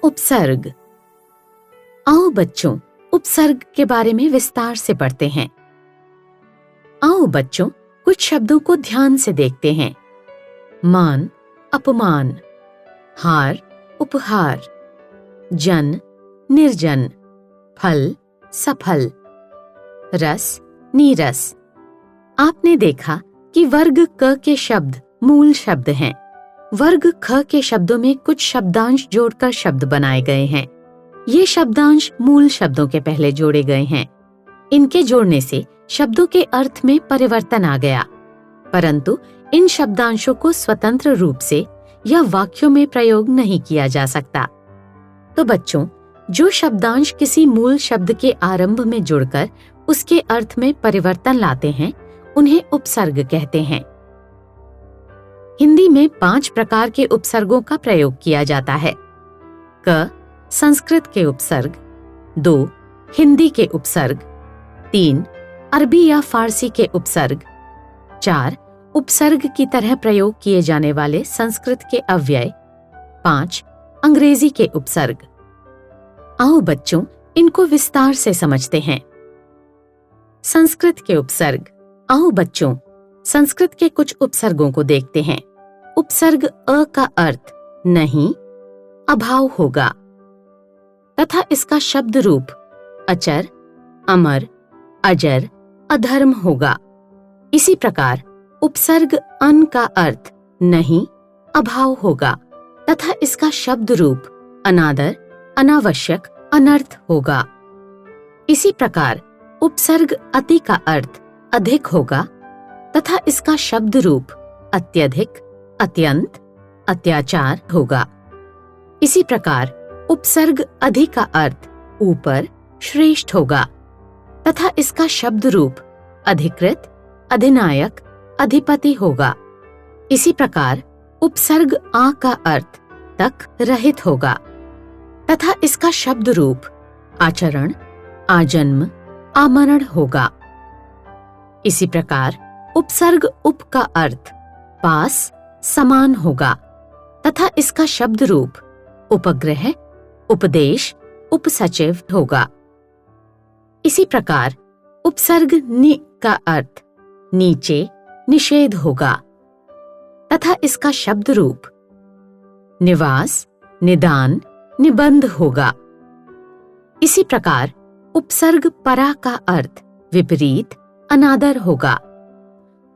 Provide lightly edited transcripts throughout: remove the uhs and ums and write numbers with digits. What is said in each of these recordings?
उपसर्ग। आओ बच्चों, उपसर्ग के बारे में विस्तार से पढ़ते हैं। आओ बच्चों, कुछ शब्दों को ध्यान से देखते हैं। मान, अपमान। हार, उपहार। जन, निर्जन। फल, सफल। रस, नीरस। आपने देखा कि वर्ग क के शब्द मूल शब्द हैं। वर्ग ख के शब्दों में कुछ शब्दांश जोड़कर शब्द बनाए गए हैं। ये शब्दांश मूल शब्दों के पहले जोड़े गए हैं। इनके जोड़ने से शब्दों के अर्थ में परिवर्तन आ गया, परंतु इन शब्दांशों को स्वतंत्र रूप से या वाक्यों में प्रयोग नहीं किया जा सकता। तो बच्चों, जो शब्दांश किसी मूल शब्द के आरंभ में जुड़कर उसके अर्थ में परिवर्तन लाते हैं, उन्हें उपसर्ग कहते हैं। हिंदी में 5 प्रकार के उपसर्गों का प्रयोग किया जाता है। क, संस्कृत के उपसर्ग। 2, हिंदी के उपसर्ग। 3, अरबी या फारसी के उपसर्ग। 4, उपसर्ग की तरह प्रयोग किए जाने वाले संस्कृत के अव्यय। 5, अंग्रेजी के उपसर्ग। आओ बच्चों, इनको विस्तार से समझते हैं। संस्कृत के उपसर्ग। आओ बच्चों, संस्कृत के कुछ उपसर्गों को देखते हैं। उपसर्ग अ का अर्थ नहीं, अभाव होगा तथा इसका शब्द रूप अचर, अमर, अजर, अधर्म होगा। इसी प्रकार उपसर्ग अन का अर्थ नहीं, अभाव होगा तथा इसका शब्द रूप अनादर, अनावश्यक, अनर्थ होगा। इसी प्रकार उपसर्ग अति का अर्थ अधिक होगा तथा इसका शब्द रूप अत्यधिक, अत्यंत, अत्याचार होगा। इसी प्रकार उपसर्ग अधि का अर्थ ऊपर, श्रेष्ठ होगा तथा इसका शब्द रूप अधिकृत, अधिनायक, अधिपति होगा। इसी प्रकार उपसर्ग आ का अर्थ तक, रहित होगा तथा इसका शब्द रूप आचरण, आजन्म, आमरण होगा। इसी प्रकार उपसर्ग उप का अर्थ पास, समान होगा तथा इसका शब्द रूप उपग्रह, उपदेश, उपसचिव होगा। इसी प्रकार उपसर्ग नि का अर्थ नीचे, निषेध होगा तथा इसका शब्द रूप निवास, निदान, निबंध होगा। इसी प्रकार उपसर्ग परा का अर्थ विपरीत, अनादर होगा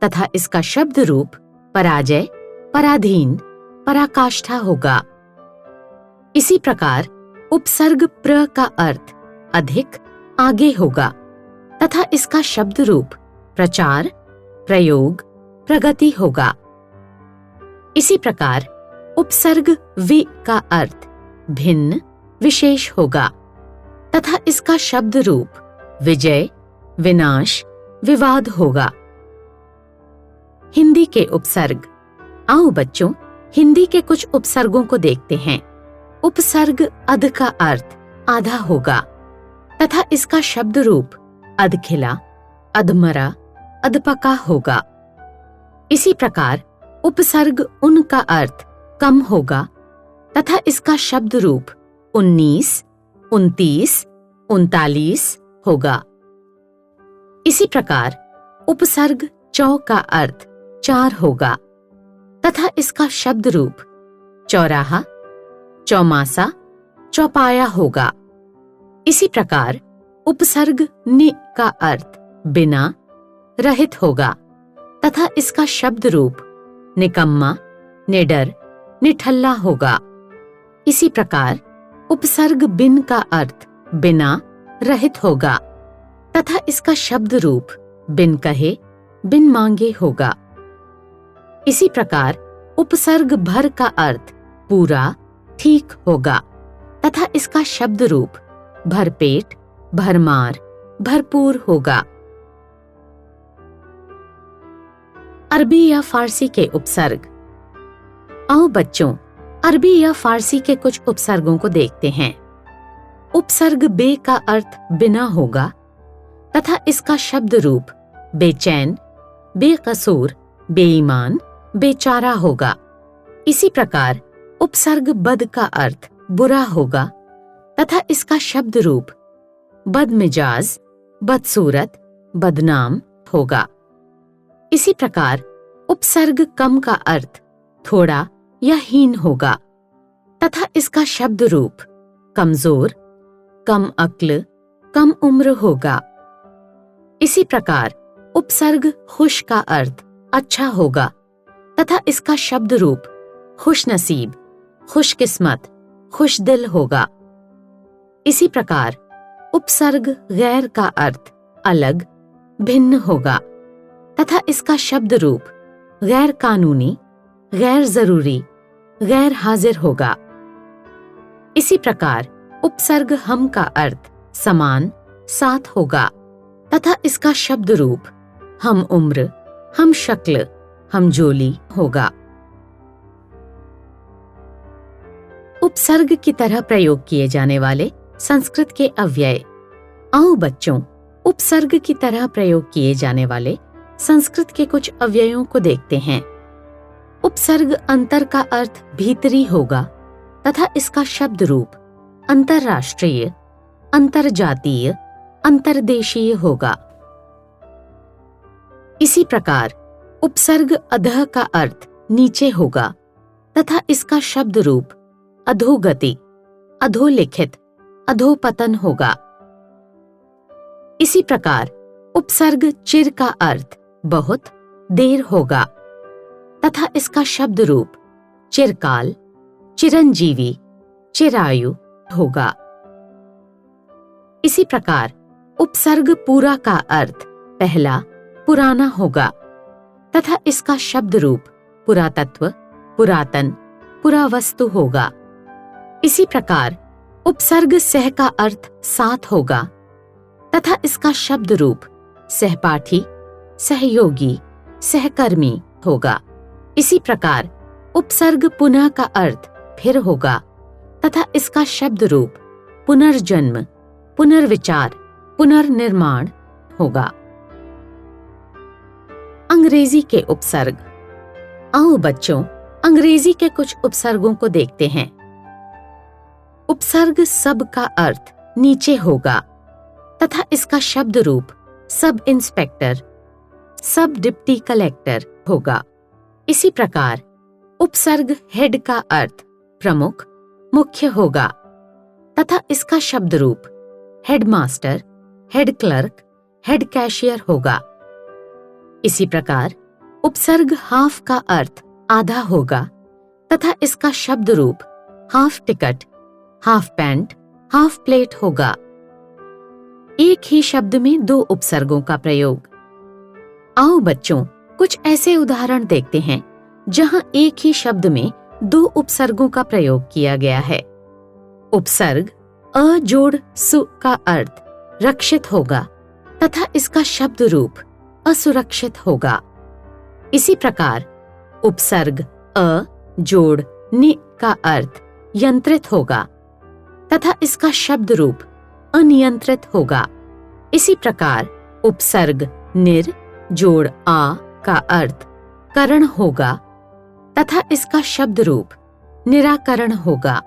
तथा इसका शब्द रूप पराजय, पराधीन, पराकाष्ठा होगा। इसी प्रकार उपसर्ग प्र का अर्थ अधिक, आगे होगा तथा इसका शब्द रूप प्रचार, प्रयोग, प्रगति होगा। इसी प्रकार उपसर्ग वि का अर्थ भिन्न, विशेष होगा तथा इसका शब्द रूप विजय, विनाश, विवाद होगा। हिंदी के उपसर्ग। आओ बच्चों, हिंदी के कुछ उपसर्गों को देखते हैं। उपसर्ग अध का अर्थ आधा होगा तथा इसका शब्द रूप अधखिला, अधमरा, अधपका होगा। इसी प्रकार उपसर्ग उन का अर्थ कम होगा तथा इसका शब्द रूप 19, 29, 39 होगा। इसी प्रकार उपसर्ग चौ का अर्थ 4 होगा तथा इसका शब्द रूप चौराहा, चौमासा, चौपाया होगा। इसी प्रकार उपसर्ग नि का अर्थ बिना, रहित होगा तथा इसका शब्द रूप निकम्मा, निडर, निठल्ला होगा। इसी प्रकार उपसर्ग बिन का अर्थ बिना, रहित होगा तथा इसका शब्द रूप बिन कहे, बिन मांगे होगा। इसी प्रकार उपसर्ग भर का अर्थ पूरा, ठीक होगा तथा इसका शब्द रूप भरपेट, भरमार, भरपूर होगा। अरबी या फारसी के उपसर्ग। आओ बच्चों, अरबी या फारसी के कुछ उपसर्गों को देखते हैं। उपसर्ग बे का अर्थ बिना होगा तथा इसका शब्द रूप बेचैन, बेकसूर, बेईमान, बेचारा होगा। इसी प्रकार उपसर्ग बद का अर्थ बुरा होगा तथा इसका शब्द रूप बदमिजाज, बदसूरत, बदनाम होगा। इसी प्रकार उपसर्ग कम का अर्थ थोड़ा या हीन होगा तथा इसका शब्द रूप कमजोर, कम अक्ल, कम उम्र होगा। इसी प्रकार उपसर्ग खुश का अर्थ अच्छा होगा तथा इसका शब्द रूप खुशनसीब, खुशकिस्मत, खुशदिल होगा। इसी प्रकार उपसर्ग गैर का अर्थ अलग, भिन्न होगा तथा इसका शब्द रूप गैर कानूनी, गैर जरूरी, गैर हाजिर होगा। इसी प्रकार उपसर्ग हम का अर्थ समान, साथ होगा तथा इसका शब्द रूप हम उम्र, हम शक्ल, हम जोली होगा। उपसर्ग की तरह प्रयोग किए जाने वाले संस्कृत के अव्यय। आओ बच्चों, उपसर्ग की तरह प्रयोग किए जाने वाले संस्कृत के कुछ अव्ययों को देखते हैं। उपसर्ग अंतर का अर्थ भीतरी होगा तथा इसका शब्द रूप अंतरराष्ट्रीय, अंतरजातीय, अंतरदेशीय होगा। इसी प्रकार उपसर्ग अधः का अर्थ नीचे होगा तथा इसका शब्द रूप अधोगति, अधोलिखित, अधोपतन होगा। इसी प्रकार उपसर्ग चिर का अर्थ बहुत, देर होगा तथा इसका शब्द रूप चिरकाल, चिरंजीवी, चिरायु होगा। इसी प्रकार उपसर्ग पूरा का अर्थ पहला, पुराना होगा तथा इसका शब्द रूप पुरातत्व, पुरातन, पुरावस्तु होगा। इसी प्रकार उपसर्ग सह का अर्थ साथ होगा तथा इसका शब्द रूप सहपाठी, सहयोगी, सहकर्मी होगा। इसी प्रकार उपसर्ग पुनः का अर्थ फिर होगा तथा इसका शब्द रूप पुनर्जन्म, पुनर्विचार, पुनर्निर्माण होगा। अंग्रेजी के उपसर्ग। आओ बच्चों, अंग्रेजी के कुछ उपसर्गों को देखते हैं। उपसर्ग सब का अर्थ नीचे होगा तथा इसका शब्द रूप सब इंस्पेक्टर, सब डिप्टी कलेक्टर होगा। इसी प्रकार उपसर्ग हेड का अर्थ प्रमुख, मुख्य होगा तथा इसका शब्द रूप headmaster, head clerk, head cashier होगा। इसी प्रकार उपसर्ग हाफ का अर्थ आधा होगा तथा इसका शब्द रूप half ticket, half pant, half plate होगा। एक ही शब्द में दो उपसर्गों का प्रयोग। आओ बच्चों, कुछ ऐसे उदाहरण देखते हैं जहां एक ही शब्द में दो उपसर्गों का प्रयोग किया गया है। उपसर्ग अ जोड़ सु का अर्थ रक्षित होगा तथा इसका शब्द रूप असुरक्षित होगा। इसी प्रकार उपसर्ग अ जोड़ नि का अर्थ यंत्रित होगा तथा इसका शब्द रूप अनियंत्रित होगा। इसी प्रकार उपसर्ग निर जोड़ आ का अर्थ करण होगा तथा इसका शब्द रूप निराकरण होगा।